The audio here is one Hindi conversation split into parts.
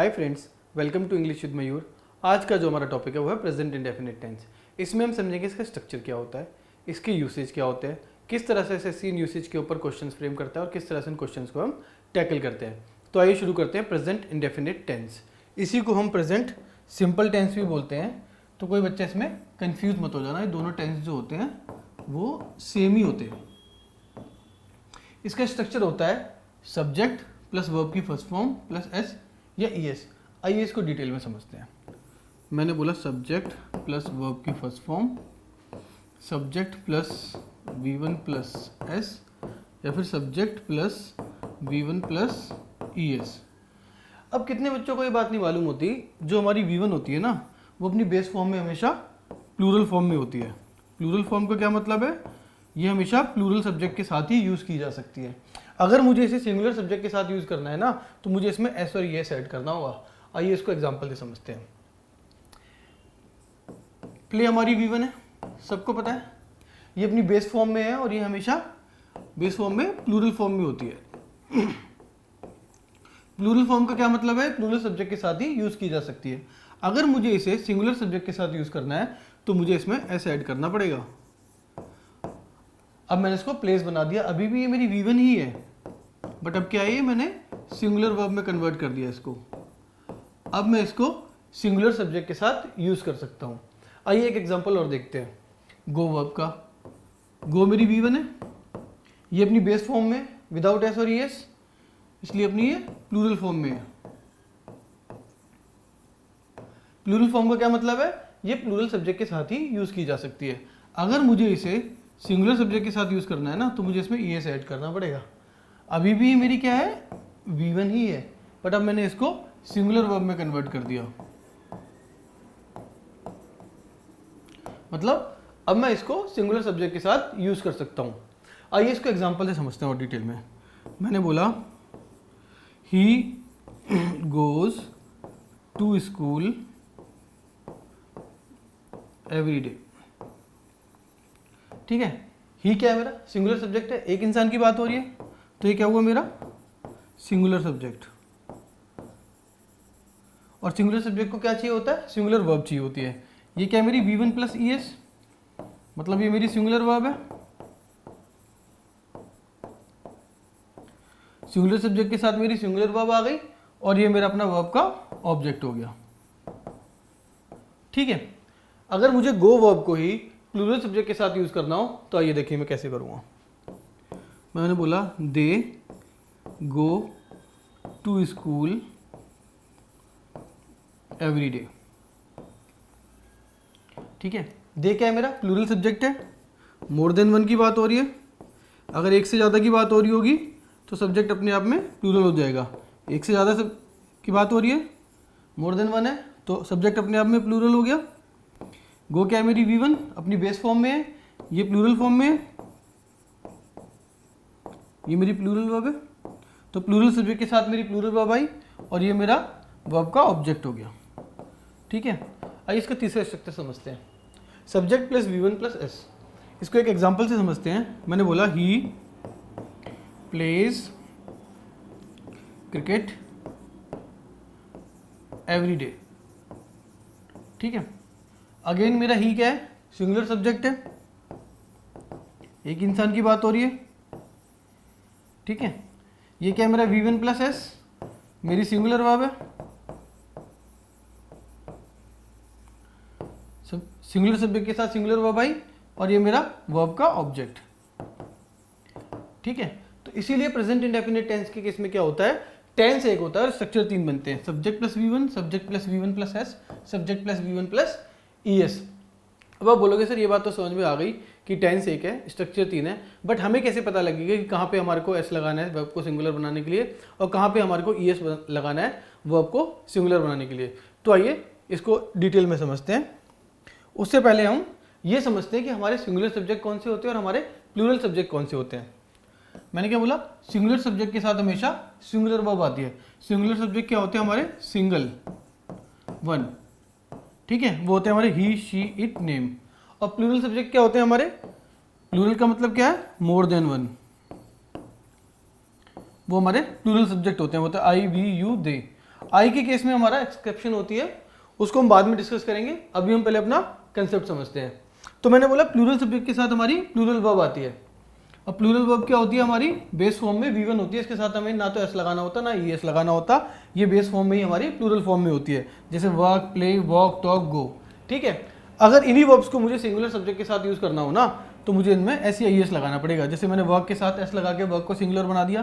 Hi friends, welcome to English with Mayur. आज का जो हमारा टॉपिक है वो है प्रेजेंट इंडेफिनिट टेंस। इसमें हम समझेंगे इसका स्ट्रक्चर क्या होता है, इसके यूसेज क्या होते हैं, किस तरह से एसएससी इन यूसेज के ऊपर क्वेश्चंस फ्रेम करता है और किस तरह से इन क्वेश्चंस को हम टैकल करते हैं। तो आइए शुरू करते हैं प्रेजेंट इंडेफिनिट टेंस। इसी को हम प्रेजेंट सिंपल टेंस भी बोलते हैं। तो कोई बच्चा इसमें कन्फ्यूज मत हो जाना, ये दोनों टेंस जो होते हैं वो सेम ही होते हैं। इसका स्ट्रक्चर होता है सब्जेक्ट प्लस वर्ब की फर्स्ट फॉर्म प्लस एस या ईएस। आइए इसको डिटेल में समझते हैं। मैंने बोला सब्जेक्ट प्लस वर्ब की first form, subject plus V1 plus S या फिर subject plus V1 plus ES. अब कितने बच्चों को ये बात नहीं मालूम होती, जो हमारी V1 होती है ना वो अपनी बेस फॉर्म में हमेशा प्लूरल फॉर्म में होती है। प्लूरल फॉर्म का क्या मतलब है, ये हमेशा प्लूरल सब्जेक्ट के साथ ही यूज़ की जा सकती है। अगर मुझे इसे सिंगुलर सब्जेक्ट के साथ यूज़ करना है ना तो मुझे इसमें एस और ईएस ऐड करना होगा। आइए इसको एग्जांपल से समझते हैं। प्ले हमारी V1 है, सबको पता है, ये अपनी बेस फॉर्म में है और ये हमेशा बेस फॉर्म में प्लूरल फॉर्म में होती है। प्लूरल फॉर्म का क्या मतलब है, प्लूरल सब्जेक्ट के साथ ही यूज़ की जा सकती है। अगर मुझे इसे सिंगुलर सब्जेक्ट के साथ यूज़ करना है तो मुझे इसमें एस ऐड करना पड़ेगा। अब मैंने इसको प्लेस बना दिया, अभी भी ये मेरी V1 ही है बट अब क्या है, ये मैंने सिंगुलर वर्ब में कन्वर्ट कर दिया इसको। अब मैं इसको सिंगुलर सब्जेक्ट के साथ यूज़ कर सकता हूँ। आइए एक एग्जांपल और देखते हैं गो वर्ब का। गो मेरी V1 है, ये अपनी बेस फॉर्म में विदाउट एस और ईएस, इसलिए अपनी ये प्लूरल फॉर्म में है। प्लूरल फॉर्म का क्या मतलब है, ये प्लूरल सब्जेक्ट के साथ ही यूज़ की जा सकती है। अगर मुझे इसे सिंगुलर सब्जेक्ट के साथ यूज़ करना है ना तो मुझे इसमें ईएस ऐड करना पड़ेगा। अभी भी मेरी क्या है, V1 ही है बट अब मैंने इसको सिंगुलर वर्ब में कन्वर्ट कर दिया। मतलब अब मैं इसको सिंगुलर सब्जेक्ट के साथ यूज़ कर सकता हूँ। आइए इसको एग्जांपल से समझते हैं और डिटेल में। मैंने बोला he goes to school every day. ठीक है, ही क्या है, मेरा सिंगुलर सब्जेक्ट है, एक इंसान की बात हो रही है तो ये क्या हुआ मेरा सिंगुलर सब्जेक्ट। और सिंगुलर सब्जेक्ट को क्या चाहिए होता है, सिंगुलर वर्ब चाहिए होती है। ये क्या है मेरी V1 प्लस ईएस, मतलब ये मेरी सिंगुलर वर्ब है। सिंगुलर सब्जेक्ट के साथ मेरी सिंगुलर वर्ब आ गई और ये मेरा अपना वर्ब का ऑब्जेक्ट हो गया। ठीक है, अगर मुझे गो वर्ब को ही प्लूरल सब्जेक्ट के साथ यूज करना हो तो आइए देखिए मैं कैसे करूँगा। मैंने बोला they go to school every day. ठीक है, दे क्या है, मेरा प्लूरल सब्जेक्ट है, मोर देन वन की बात हो रही है। अगर एक से ज़्यादा की बात हो रही होगी तो सब्जेक्ट अपने आप में प्लूरल हो जाएगा। एक से ज़्यादा की बात हो रही है, मोर देन वन है तो सब्जेक्ट अपने आप में प्लूरल हो गया। गो क्या है मेरी V1, अपनी बेस फॉर्म में है, ये प्लूरल फॉर्म में है, ये मेरी प्लूरल वर्ब है तो प्लूरल सब्जेक्ट के साथ मेरी प्लूरल वर्ब आई और ये मेरा वर्ब का ऑब्जेक्ट हो गया। ठीक है, आइए इसका तीसरा स्ट्रक्चर समझते हैं, subject plus V1 plus S. इसको एक एग्जांपल से समझते हैं। मैंने बोला he plays cricket every day. ठीक है, अगेन मेरा ही क्या है, सिंगुलर सब्जेक्ट है, एक इंसान की बात हो रही है। ठीक है, ये क्या है मेरा V1 प्लस एस, मेरी सिंगुलर वर्ब है। सिंगुलर सब्जेक्ट के साथ सिंगुलर वर्ब आई और ये मेरा वर्ब का ऑब्जेक्ट। ठीक है, तो इसीलिए प्रेजेंट इंडेफिनिट टेंस के केस में क्या होता है, टेंस एक होता है और स्ट्रक्चर तीन बनते हैं, subject plus V1, subject plus V1 plus S, subject plus V1 plus ES. अब आप बोलोगे सर ये बात तो समझ में आ गई कि टेंस एक है, स्ट्रक्चर तीन है, बट हमें कैसे पता लगेगा कि कहाँ पे हमारे को एस लगाना है वर्ब को सिंगुलर बनाने के लिए और कहाँ पे हमारे को ईएस लगाना है वर्ब को सिंगुलर बनाने के लिए। तो आइए इसको डिटेल में समझते हैं। उससे पहले हम ये समझते हैं कि हमारे सिंगुलर सब्जेक्ट कौन से होते हैं और हमारे प्लूरल सब्जेक्ट कौन से होते हैं। मैंने क्या बोला, सिंगुलर सब्जेक्ट के साथ हमेशा सिंगुलर वर्ब आती है। सिंगुलर सब्जेक्ट क्या होते हैं हमारे, सिंगल वन। ठीक है, वो होते हैं हमारे ही शी इट नेम। और प्लूरल सब्जेक्ट क्या होते हैं हमारे, प्लूरल का मतलब क्या है, मोर देन वन। वो हमारे प्लूरल सब्जेक्ट होते हैं, वो होता है आई वी यू दे। आई के केस में हमारा एक्सेप्शन होती है, उसको हम बाद में डिस्कस करेंगे, अभी हम पहले अपना कंसेप्ट समझते हैं। तो मैंने बोला प्लूरल सब्जेक्ट के साथ हमारी प्लूरल वर्ब आती है। अब प्लूरल वर्ब क्या होती है हमारी, बेस फॉर्म में V1 होती है, इसके साथ हमें ना तो एस लगाना होता ना ES लगाना होता, ये बेस फॉर्म में ही हमारी प्लूरल फॉर्म में होती है, जैसे वर्क, प्ले, वॉक, टॉक, गो। ठीक है, अगर इन्हीं वर्ब्स को मुझे सिंगुलर सब्जेक्ट के साथ यूज करना हो ना तो मुझे इनमें एस या ES लगाना पड़ेगा। जैसे मैंने वर्क के साथ एस लगा के वर्क को सिंगुलर बना दिया,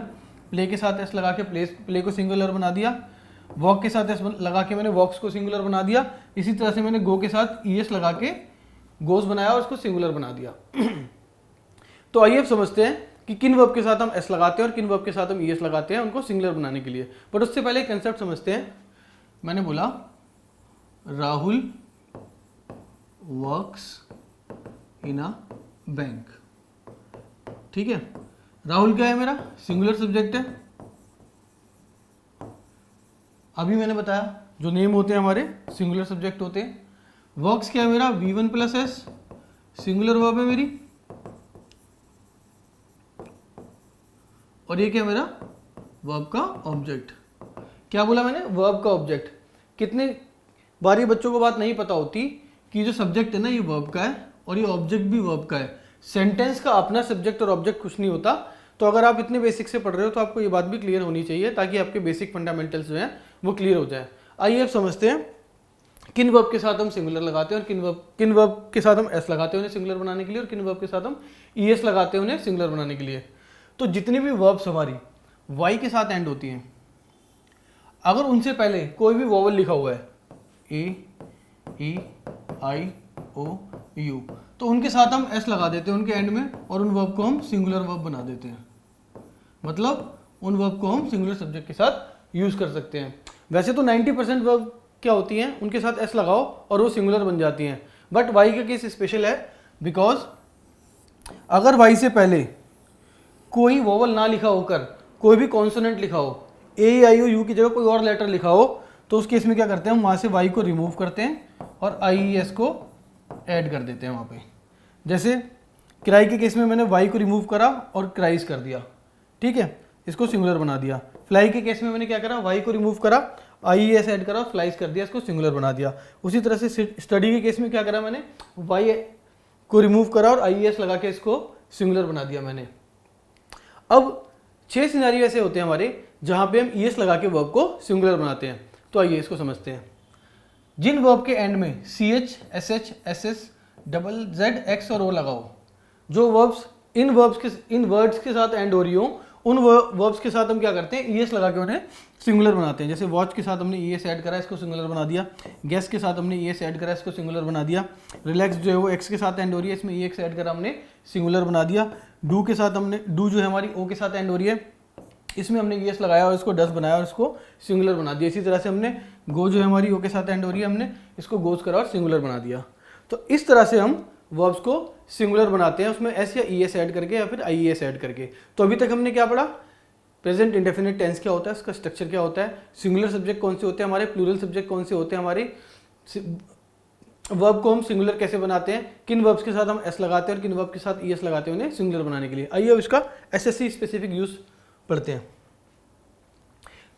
प्ले के साथ एस लगा के प्ले को सिंगुलर बना दिया, वॉक के साथ एस लगा के मैंने वॉक्स को सिंगुलर बना दिया। इसी तरह से मैंने गो के साथ ES लगा के गोस बनाया और उसको सिंगुलर बना दिया। तो आइए अब समझते हैं कि किन वर्ब के साथ हम एस लगाते हैं और किन वर्ब के साथ हम ES लगाते हैं उनको सिंगुलर बनाने के लिए। बट उससे पहले कंसेप्ट समझते हैं। मैंने बोला Rahul works in a bank. ठीक है, राहुल क्या है मेरा, सिंगुलर सब्जेक्ट है। अभी मैंने बताया जो नेम होते हैं हमारे सिंगुलर सब्जेक्ट होते हैं। वर्क्स क्या है मेरा, V1 plus S, singular verb है मेरी। और ये क्या है मेरा, वर्ब का ऑब्जेक्ट। क्या बोला मैंने, वर्ब का ऑब्जेक्ट। कितने बार ये बच्चों को बात नहीं पता होती कि जो सब्जेक्ट है ना ये वर्ब का है और ये ऑब्जेक्ट भी वर्ब का है। सेंटेंस का अपना सब्जेक्ट और ऑब्जेक्ट कुछ नहीं होता। तो अगर आप इतने बेसिक से पढ़ रहे हो तो आपको ये बात भी क्लियर होनी चाहिए ताकि आपके बेसिक फंडामेंटल्स जो हैं वो क्लियर हो जाए। आइए अब समझते हैं किन वर्ब के साथ हम सिंगुलर लगाते हैं और किन वर्ब के साथ हम एस लगाते हैं उन्हें सिंगुलर बनाने के लिए, और किन वर्ब के साथ हम ES लगाते हैं उन्हें सिंगुलर बनाने के लिए। तो जितनी भी वर्ब्स हमारी वाई के साथ एंड होती हैं, अगर उनसे पहले कोई भी वोवल लिखा हुआ है A-E-I-O-U, तो उनके साथ हम एस लगा देते हैं उनके एंड में और उन वर्ब को हम सिंगुलर वर्ब बना देते हैं। मतलब उन वर्ब को हम सिंगुलर सब्जेक्ट के साथ यूज कर सकते हैं। वैसे तो 90% वर्ब क्या होती हैं, उनके साथ एस लगाओ और वो सिंगुलर बन जाती हैं। बट वाई का केस स्पेशल है, बिकॉज अगर वाई से पहले कोई वोवल ना लिखा होकर कोई भी कॉन्सोनेंट लिखा हो, A-E-I-O-U की जगह कोई और लेटर लिखा हो, तो उस केस में क्या करते हैं हम वहाँ से वाई को रिमूव करते हैं और IES को ऐड कर देते हैं वहाँ पे। जैसे क्राई के केस में मैंने वाई को रिमूव करा और क्राइज कर दिया। ठीक है, इसको सिंगुलर बना दिया। फ्लाई के केस में मैंने क्या करा, वाई को रिमूव करा, IES ऐड करा, फ्लाइज कर दिया, इसको सिंगुलर बना दिया। उसी तरह से स्टडी के केस में क्या करा, मैंने वाई को रिमूव करा और IES लगा के इसको सिंगुलर बना दिया मैंने। अब 6 सिनेरियो ऐसे होते हैं हमारे जहाँ पे हम ES लगा के वर्ब को सिंगुलर बनाते हैं। तो आइए इसको समझते हैं। जिन वर्ब के एंड में CH, SH, SS, double Z, X और O लगाओ, जो वर्ब्स इन वर्ड्स के साथ एंड हो रही हो, उन वर्ब्स के साथ हम क्या करते हैं, ES लगा के उन्हें सिंगुलर बनाते हैं। जैसे वॉच के साथ हमने ES ऐड करा, इसको सिंगुलर बना दिया। गेस के साथ हमने ES ऐड करा, इसको सिंगुलर बना दिया। रिलैक्स जो है वो X के साथ एंड हो रही है, इसमें EX ऐड करा हमने, सिंगुलर बना दिया। डू के साथ हमने, डू जो है हमारी O के साथ एंड हो रही है, इसमें हमने ES लगाया और इसको डस बनाया और इसको सिंगुलर बना दिया। इसी तरह से हमने गो जो है हमारी O के साथ एंड हो रही है, हमने इसको गोज करा और सिंगुलर बना दिया। तो इस तरह से हम वर्ब्स को सिंगुलर बनाते हैं, उसमें S या ES ऐड करके या फिर IES ऐड करके। तो अभी तक हमने क्या पढ़ा, प्रेजेंट इंडेफिनिट टेंस क्या होता है, उसका स्ट्रक्चर क्या होता है, सिंगुलर सब्जेक्ट कौन से होते हैं हमारे, प्लूरल सब्जेक्ट कौन से होते हैं हमारे, वर्ब को हम सिंगुलर कैसे बनाते हैं, किन वर्ब्स के साथ हम S लगाते हैं और किन वर्ब के साथ ES लगाते हैं उन्हें सिंगुलर बनाने के लिए। आइए अब इसका SSC स्पेसिफिक यूज पढ़ते हैं।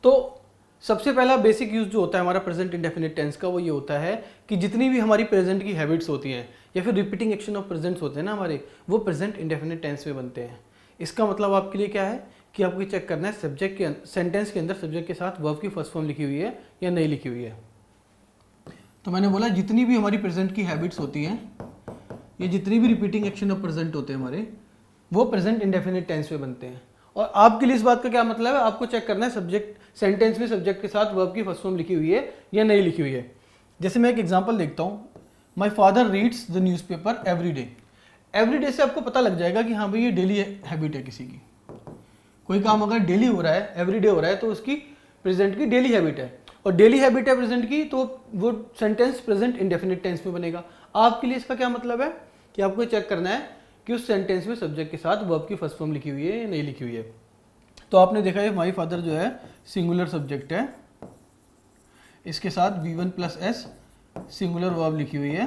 तो सबसे पहला बेसिक यूज जो होता है हमारा प्रेजेंट इंडेफिनिट टेंस का, वो ये होता है कि जितनी भी हमारी प्रेजेंट की हैबिट्स होती हैं या फिर रिपीटिंग एक्शन ऑफ प्रेजेंट्स होते हैं ना हमारे, वो प्रेजेंट इंडेफिनिट टेंस में बनते हैं। इसका मतलब आपके लिए क्या है कि आपको चेक करना है सब्जेक्ट के सेंटेंस के अंदर सब्जेक्ट के साथ वर्ब की फर्स्ट फॉर्म लिखी हुई है या नहीं लिखी हुई है। तो मैंने बोला जितनी भी हमारी प्रेजेंट की हैबिट्स होती हैं, ये जितनी भी रिपीटिंग एक्शन ऑफ प्रेजेंट होते हैं हमारे, वो प्रेजेंट इंडेफिनिट टेंस में बनते हैं। और आपके लिए इस बात का क्या मतलब है, आपको चेक करना है सब्जेक्ट सेंटेंस में सब्जेक्ट के साथ वर्ब की फर्स्ट फॉर्म लिखी हुई है या नहीं लिखी हुई है। जैसे मैं एक एग्जांपल देखता हूँ, my father reads the newspaper every day. Every day से आपको पता लग जाएगा कि हाँ भाई ये डेली हैबिट है किसी की। कोई काम अगर डेली हो रहा है, एवरी डे हो रहा है, तो उसकी प्रेजेंट की डेली हैबिट है, और डेली हैबिट है प्रेजेंट की, तो वो सेंटेंस प्रेजेंट इंडेफिनिट टेंस में बनेगा। आपके लिए इसका क्या मतलब है कि आपको चेक करना है कि उस सेंटेंस में सब्जेक्ट के साथ वर्ब की फर्स्ट फॉर्म लिखी हुई है या नहीं लिखी हुई है। तो आपने देखा है माई फादर जो है सिंगुलर सब्जेक्ट है, इसके साथ V1 plus S singular verb लिखी हुई है,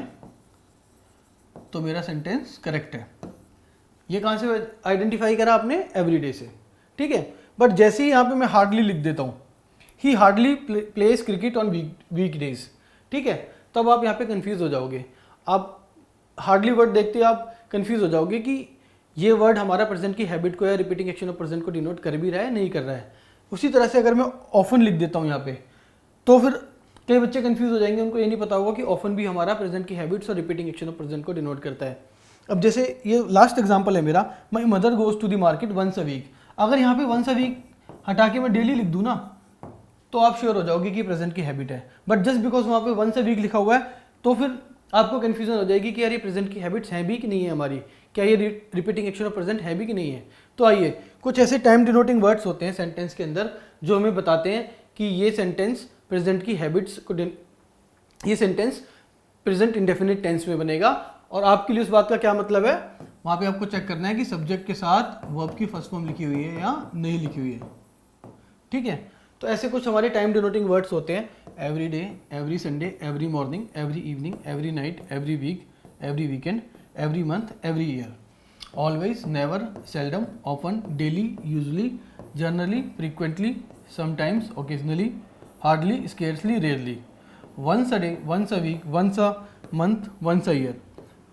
तो मेरा सेंटेंस करेक्ट है। ये कहाँ से आइडेंटिफाई करा आपने, एवरीडे से। ठीक है, बट जैसे ही यहाँ पे मैं हार्डली लिख देता हूँ, he hardly plays cricket on weekdays. ठीक है, तब आप यहाँ पे कंफ्यूज हो जाओगे। आप हार्डली वर्ड देखते ही आप कंफ्यूज हो जाओगे कि ये वर्ड हमारा प्रेजेंट की हैबिट को या रिपीटिंग एक्शन ऑफ प्रेजेंट को डिनोट कर भी रहा है नहीं कर रहा है। उसी तरह से अगर मैं ऑफन लिख देता हूँ यहाँ पे, तो फिर कई बच्चे कंफ्यूज हो जाएंगे, उनको ये नहीं पता होगा कि ऑफन भी हमारा प्रेजेंट की हैबिट्स और रिपीटिंग एक्शन ऑफ प्रेजेंट को डिनोट करता है। अब जैसे ये लास्ट एग्जांपल है मेरा, my mother goes to the market once a week. अगर यहाँ पे वंस अ वीक हटा के मैं डेली लिख दूँ ना, तो आप श्योर हो जाओगे कि प्रेजेंट की हैबिट है। बट जस्ट बिकॉज वहाँ पे वंस अ वीक लिखा हुआ है, तो फिर आपको कन्फ्यूजन हो जाएगी कि यार ये प्रेजेंट की हैबिट्स हैं भी कि नहीं है हमारी, क्या ये रिपीटिंग एक्शन ऑफ प्रेजेंट है भी कि नहीं है। तो आइए, कुछ ऐसे टाइम डिनोटिंग वर्ड्स होते हैं सेंटेंस के अंदर जो हमें बताते हैं कि ये सेंटेंस प्रेजेंट की हैबिट्स को, ये सेंटेंस प्रेजेंट इंडेफिनिट टेंस में बनेगा। और आपके लिए उस बात का क्या मतलब है, वहाँ पे आपको चेक करना है कि सब्जेक्ट के साथ वर्ब की फर्स्ट फॉर्म लिखी हुई है या नहीं लिखी हुई है। ठीक है, तो ऐसे कुछ हमारे टाइम डिनोटिंग वर्ड्स होते हैं, every day, every Sunday, every morning, every evening, every night, every week, every weekend, every month, every year, always, never, seldom, often, daily, usually, generally, frequently, sometimes, occasionally, hardly, scarcely, rarely, once a day, once a week, once a month, once a year,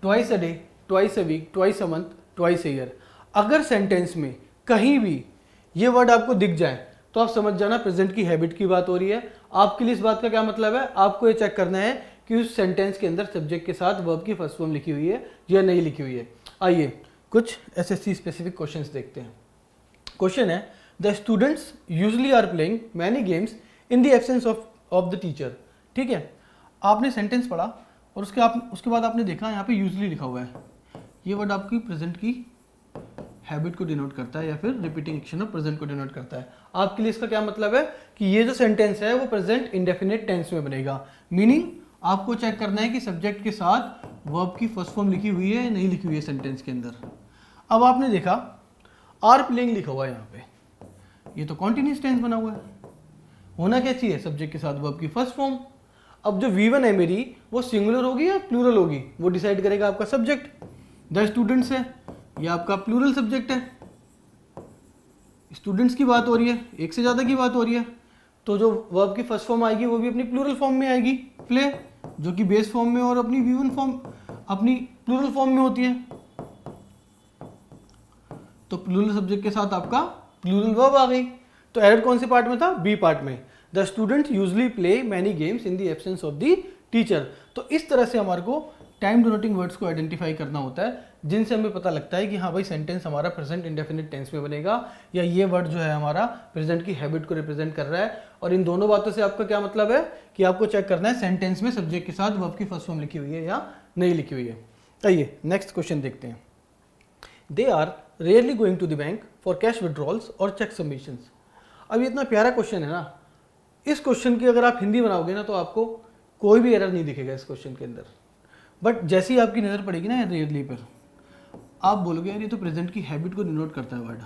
twice a day, twice a week, twice a month, twice a year. अगर सेंटेंस में कहीं भी ये वर्ड आपको दिख जाए तो आप समझ जाना प्रेजेंट की हैबिट की बात हो रही है। आपके लिए इस बात का क्या मतलब है, आपको ये चेक करना है कि उस सेंटेंस के अंदर सब्जेक्ट के साथ वर्ब की फर्स्ट फॉर्म लिखी हुई है या नहीं लिखी हुई है। आइए कुछ एसएससी स्पेसिफिक क्वेश्चंस देखते हैं। क्वेश्चन है, the students usually are playing many games in the absence of the teacher. ठीक है, आपने सेंटेंस पढ़ा और उसके बाद आपने देखा यहाँ पे यूजुअली लिखा हुआ है। ये वर्ड आपकी प्रेजेंट की हैबिट को डिनोट करता है या फिर रिपीटिंग एक्शन ऑफ प्रेजेंट को डिनोट करता है। आपके लिए इसका क्या मतलब है कि ये जो सेंटेंस है वो प्रेजेंट इंडेफिनिट टेंस में बनेगा। मीनिंग आपको चेक करना है कि सब्जेक्ट के साथ वर्ब की फर्स्ट फॉर्म लिखी हुई है या नहीं लिखी हुई है सेंटेंस के अंदर। अब आपने देखा आर प्लेइंग लिखा हुआ है यहाँ पे, ये तो कॉन्टिन्यूस टेंस बना हुआ है, होना क्या चाहिए सब्जेक्ट के साथ वर्ब की फर्स्ट फॉर्म। अब जो V1 है मेरी, वो सिंगुलर होगी या प्लूरल होगी, वो डिसाइड करेगा आपका सब्जेक्ट। द स्टूडेंट्स है, ये आपका प्लूरल सब्जेक्ट है, स्टूडेंट्स की बात हो रही है, एक से ज़्यादा की बात हो रही है, तो जो वर्ब की फर्स्ट फॉर्म आएगी वो भी अपनी प्लूरल फॉर्म में आएगी, प्ले, जो कि बेस फॉर्म में और अपनी V1 फॉर्म अपनी प्लूरल फॉर्म में होती है। तो प्लूरल सब्जेक्ट के साथ आपका प्लूरल वर्ब आ गई। तो एरर कौन से पार्ट में था, बी पार्ट में। The student usually play many games in the absence of the teacher. तो इस तरह से हमारे को टाइम डिनोटिंग वर्ड्स को आइडेंटिफाई करना होता है, जिनसे हमें पता लगता है कि हाँ भाई सेंटेंस हमारा प्रेजेंट इंडेफिनिट टेंस में बनेगा या ये वर्ड जो है हमारा प्रेजेंट की हैबिट को रिप्रेजेंट कर रहा है। और इन दोनों बातों से आपका क्या मतलब है कि आपको चेक करना है सेंटेंस में सब्जेक्ट के साथ वर्ब की फर्स्ट फॉर्म लिखी हुई है या नहीं लिखी हुई है। आइए नेक्स्ट क्वेश्चन देखते हैं। They are rarely going to the bank for cash withdrawals और चेक सबमिशंस। अब ये इतना प्यारा क्वेश्चन है ना, इस क्वेश्चन की अगर आप हिंदी बनाओगे ना तो आपको कोई भी एरर नहीं दिखेगा इस क्वेश्चन के अंदर। बट जैसे ही आपकी नज़र पड़ेगी ना रेयरली पर, आप बोलोगे यार ये तो प्रेजेंट की हैबिट को डिनोट करता है वर्ड,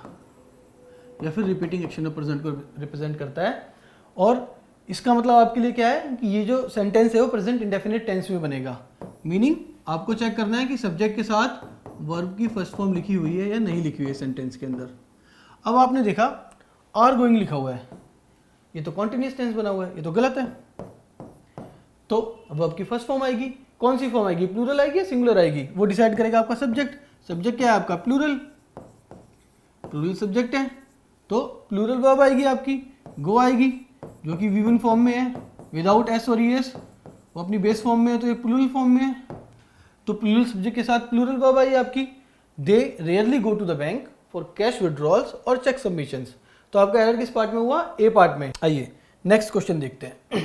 या फिर रिपीटिंग एक्शन ऑफ प्रेजेंट को रिप्रेजेंट करता है। और इसका मतलब आपके लिए क्या है कि ये जो सेंटेंस है वो प्रेजेंट इंडेफिनिट टेंस में बनेगा। मीनिंग आपको चेक करना है कि सब्जेक्ट के साथ वर्ब की फर्स्ट फॉर्म लिखी हुई है या नहीं लिखी हुई है सेंटेंस के अंदर। अब आपने देखा आर गोइंग लिखा हुआ है, ये तो कॉन्टिन्यूस टेंस बना हुआ है, ये तो गलत है। तो वर्ब की फर्स्ट फॉर्म आएगी, कौन सी फॉर्म आएगी, प्लूरल आएगी या सिंगुलर आएगी, वो डिसाइड करेगा आपका सब्जेक्ट। सब्जेक्ट क्या है आपका, प्लूरल, प्लूरल सब्जेक्ट है, तो प्लूरल वर्ब आएगी आपकी, गो आएगी, जो कि V1 फॉर्म में है विदाउट एस और ES, वो अपनी बेस फॉर्म में है तो ये प्लूरल फॉर्म में है। तो प्लूरल सब्जेक्ट के साथ प्लूरल वर्ब आई आपकी। They rarely go to the bank for cash withdrawals और चेक सबमिशंस। तो आपका एरर किस पार्ट में हुआ, ए पार्ट में। आइए नेक्स्ट क्वेश्चन देखते हैं।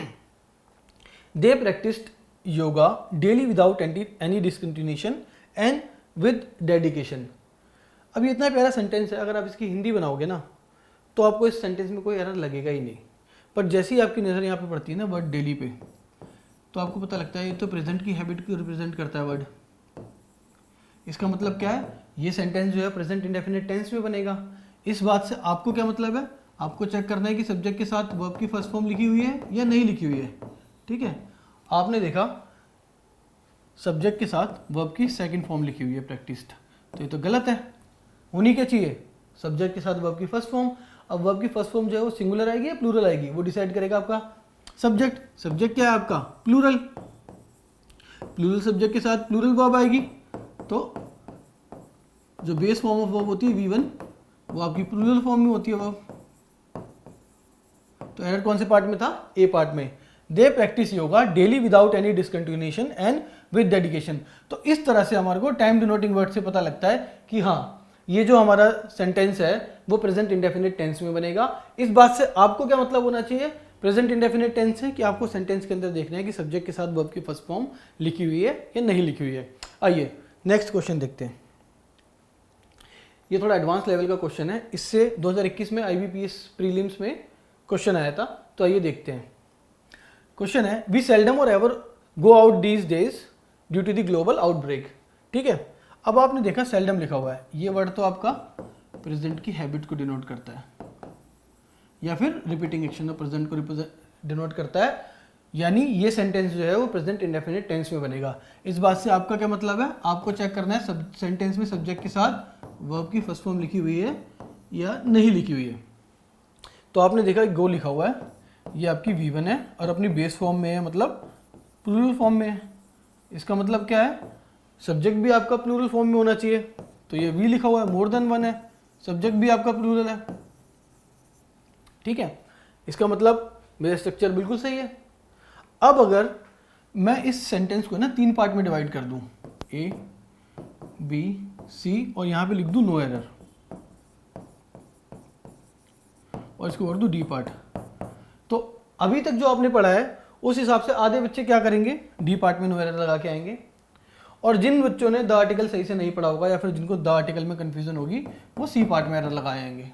They practised yoga daily without any discontinuation and with dedication. अब ये इतना प्यारा सेंटेंस है, अगर आप इसकी हिंदी बनाओगे ना तो आपको इस सेंटेंस में कोई एरर लगेगा ही नहीं। पर जैसे ही आपकी नज़र यहाँ पे पड़ती है ना वर्ड डेली पे, तो आपको पता लगता है ये तो प्रेजेंट की हैबिट को रिप्रेजेंट करता है वर्ड। इसका मतलब क्या है, ये सेंटेंस जो है प्रेजेंट इंडेफिनिट टेंस में बनेगा। इस बात से आपको क्या मतलब है, आपको चेक करना है कि सब्जेक्ट के साथ वर्ब की फर्स्ट फॉर्म लिखी हुई है या नहीं लिखी हुई है। ठीक है, आपने देखा सब्जेक्ट के साथ वर्ब की सेकंड फॉर्म लिखी हुई है प्रैक्टिस्ड, तो ये तो गलत है। होनी क्या चाहिए, सब्जेक्ट के साथ वर्ब की फर्स्ट फॉर्म। अब वर्ब की फर्स्ट फॉर्म जो है वो सिंगुलर आएगी या प्लूरल आएगी, वो डिसाइड करेगा आपका सब्जेक्ट। सब्जेक्ट क्या है आपका, प्लूरल। प्लूरल सब्जेक्ट के साथ प्लूरल वर्ब आएगी, तो जो बेस फॉर्म ऑफ वर्ब होती है V1 वो आपकी प्लूरल फॉर्म में होती है वर्ब। तो एरर कौन से पार्ट में था, ए पार्ट में। They practise yoga daily without any discontinuation and with dedication. तो इस तरह से हमारे को टाइम डिनोटिंग वर्ड से पता लगता है कि हाँ ये जो हमारा सेंटेंस है वो प्रेजेंट इंडेफिनिट टेंस में बनेगा। इस बात से आपको क्या मतलब होना चाहिए, प्रेजेंट इंडेफिनिट टेंस है कि आपको सेंटेंस के अंदर देखना है कि सब्जेक्ट के साथ वर्ब की फर्स्ट फॉर्म लिखी हुई है या नहीं लिखी हुई है। आइए नेक्स्ट क्वेश्चन देखते हैं। ये थोड़ा एडवांस लेवल का क्वेश्चन है, इससे 2021 में IBPS प्रीलिम्स में क्वेश्चन आया था। तो आइए देखते हैं। क्वेश्चन है we seldom or ever go out these days due to the global outbreak. ठीक है, अब आपने देखा सेल्डम लिखा हुआ है, ये वर्ड तो आपका प्रेजेंट की हैबिट को डिनोट करता है या फिर रिपीटिंग एक्शन ऑफ प्रेजेंट को डिनोट करता है, यानी ये सेंटेंस जो है वो प्रेजेंट इंडेफिनिट टेंस में बनेगा। इस बात से आपका क्या मतलब है, आपको चेक करना है सेंटेंस में सब्जेक्ट के साथ वर्ब की फर्स्ट फॉर्म लिखी हुई है या नहीं लिखी हुई है। तो आपने देखा गो लिखा हुआ है, ये आपकी V1 है और अपनी बेस फॉर्म में है, मतलब प्लूरल फॉर्म में है। इसका मतलब क्या है, सब्जेक्ट भी आपका प्लूरल फॉर्म में होना चाहिए। तो ये V लिखा हुआ है, मोर देन वन है, सब्जेक्ट भी आपका प्लूरल है। ठीक है, इसका मतलब मेरा स्ट्रक्चर बिल्कुल सही है। अब अगर मैं इस सेंटेंस को ना 3 पार्ट में डिवाइड कर दूं, A, B, C और यहाँ पे लिख दूं नो एरर और इसको कर दूं D पार्ट, तो अभी तक जो आपने पढ़ा है उस हिसाब से आधे बच्चे क्या करेंगे, D पार्ट में नो एरर लगा के आएंगे। और जिन बच्चों ने द आर्टिकल सही से नहीं पढ़ा होगा या फिर जिनको द आर्टिकल में कंफ्यूजन होगी वो C पार्ट में एरर लगाए आएंगे।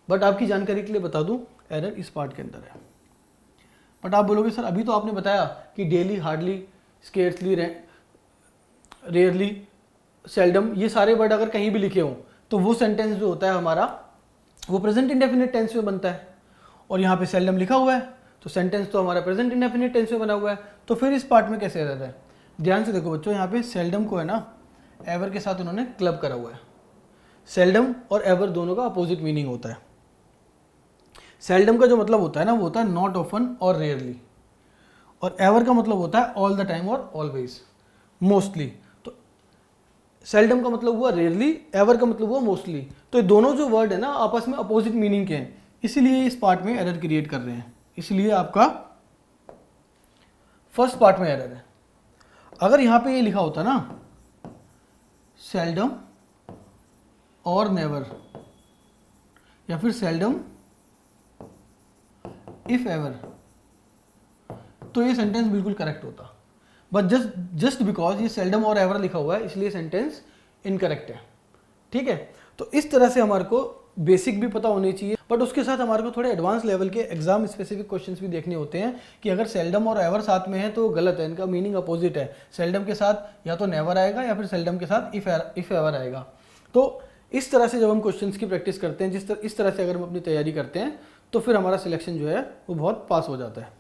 बट आपकी जानकारी के लिए बता दूं, एरर इस पार्ट के अंदर है। बट आप बोलोगे सर अभी तो आपने बताया कि daily, hardly, scarcely, rarely, seldom, ये सारे वर्ड अगर कहीं भी लिखे हों तो वो सेंटेंस जो होता है हमारा वो प्रेजेंट इंडेफिनिट टेंस में बनता है। और यहाँ पे सेल्डम लिखा हुआ है तो सेंटेंस तो हमारा प्रेजेंट इंडेफिनिट टेंस में बना हुआ है, तो फिर इस पार्ट में कैसे एरर है। ध्यान से देखो बच्चों, यहाँ पे सेल्डम को है ना एवर के साथ उन्होंने क्लब करा हुआ है। सेल्डम और एवर दोनों का अपोजिट मीनिंग होता है। सेल्डम का जो मतलब होता है ना वो होता है नॉट ऑफन और रेयरली, और एवर का मतलब होता है ऑल द टाइम और ऑलवेज, मोस्टली। तो सेल्डम का मतलब हुआ रेयरली, एवर का मतलब हुआ मोस्टली। तो ये दोनों जो वर्ड है ना आपस में अपोजिट मीनिंग के हैं, इसीलिए इस पार्ट में एरर क्रिएट कर रहे हैं। इसलिए आपका फर्स्ट पार्ट में एरर है। अगर यहां पे ये लिखा होता ना सेल्डम और नेवर या फिर सेल्डम इफ एवर, तो ये सेंटेंस बिल्कुल करेक्ट होता। बट जस्ट बिकॉज ये सेल्डम और एवर लिखा हुआ है इसलिए सेंटेंस इनकरेक्ट है। ठीक है, तो इस तरह से हमारे को बेसिक भी पता होनी चाहिए, बट उसके साथ हमारे को थोड़े एडवांस लेवल के एग्जाम स्पेसिफिक क्वेश्चंस भी देखने होते हैं कि अगर सेल्डम और एवर साथ में है तो गलत है, इनका मीनिंग अपोजिट है। सेल्डम के साथ या तो नेवर आएगा या फिर सेल्डम के साथ इफ एवर आएगा। तो इस तरह से जब हम क्वेश्चंस की प्रैक्टिस करते हैं, इस तरह से अगर हम अपनी तैयारी करते हैं तो फिर हमारा सिलेक्शन जो है वो बहुत पास हो जाता है।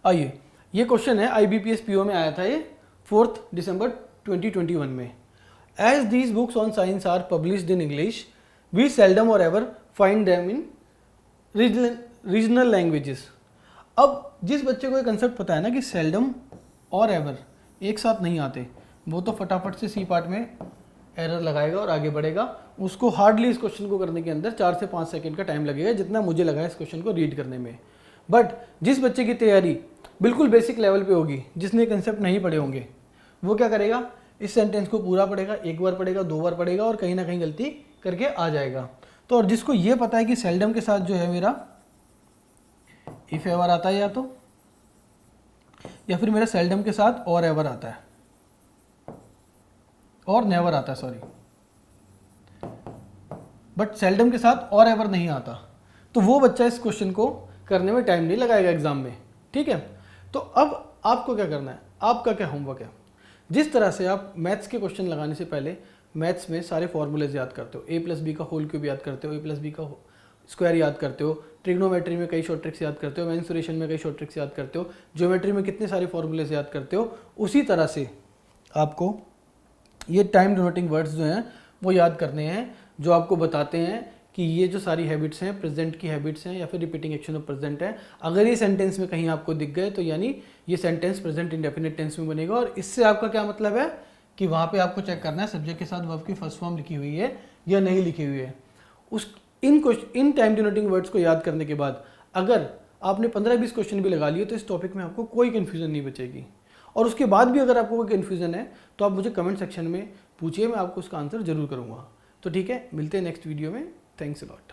आइए, ये क्वेश्चन है IBPS PO में आया था, ये 4 दिसंबर 2021 में। As these books on science are published in English we seldom or ever find them in regional languages. अब जिस बच्चे को ये कंसेप्ट पता है ना कि सेल्डम और एवर एक साथ नहीं आते, वो तो फटाफट से C पार्ट में एरर लगाएगा और आगे बढ़ेगा। उसको हार्डली इस क्वेश्चन को करने के अंदर 4 से 5 सेकंड का टाइम लगेगा, जितना मुझे लगा इस क्वेश्चन को रीड करने में। बट जिस बच्चे की तैयारी बिल्कुल बेसिक लेवल पे होगी, जिसने कंसेप्ट नहीं पढ़े होंगे, वो क्या करेगा, इस सेंटेंस को पूरा पढ़ेगा, 1 बार पढ़ेगा, 2 बार पढ़ेगा और कहीं ना कहीं गलती करके आ जाएगा। तो और जिसको ये पता है कि सेल्डम के साथ जो है मेरा इफ एवर आता है या फिर मेरा सेल्डम के साथ और एवर आता है और नेवर आता है, सॉरी, बट सेल्डम के साथ और एवर नहीं आता, तो वो बच्चा इस क्वेश्चन को करने में टाइम नहीं लगाएगा एग्जाम में। ठीक है, तो अब आपको क्या करना है, आपका क्या होमवर्क है। जिस तरह से आप मैथ्स के क्वेश्चन लगाने से पहले मैथ्स में सारे फॉर्मूलेज याद करते हो, a+b का होल क्यूब याद करते हो, a+b का स्क्वायर याद करते हो, ट्रिग्नोमेट्री में कई शॉर्ट ट्रिक्स याद करते हो, मेंसुरेशन में कई शॉर्ट ट्रिक्स याद करते हो, ज्योमेट्री में कितने सारे फॉर्मूलेज याद करते हो, उसी तरह से आपको ये टाइम डिनोटिंग वर्ड्स जो हैं वो याद करने हैं, जो आपको बताते हैं कि ये जो सारी हैबिट्स हैं प्रेजेंट की हैबिट्स हैं या फिर रिपीटिंग एक्शन ऑफ प्रेजेंट है। अगर ये सेंटेंस में कहीं आपको दिख गए तो यानी ये सेंटेंस प्रेजेंट इंडेफिनिट टेंस में बनेगा। और इससे आपका क्या मतलब है कि वहाँ पे आपको चेक करना है सब्जेक्ट के साथ वर्ब की फर्स्ट फॉर्म लिखी हुई है या नहीं लिखी हुई है। इन टाइम डिनोटिंग वर्ड्स को याद करने के बाद अगर आपने 15-20 क्वेश्चन भी लगा लिए तो इस टॉपिक में आपको कोई कन्फ्यूजन नहीं बचेगी। और उसके बाद भी अगर आपको कोई कन्फ्यूजन है तो आप मुझे कमेंट सेक्शन में पूछिए, मैं आपको उसका आंसर जरूर करूँगा। तो ठीक है, मिलते हैं नेक्स्ट वीडियो में। Thanks a lot.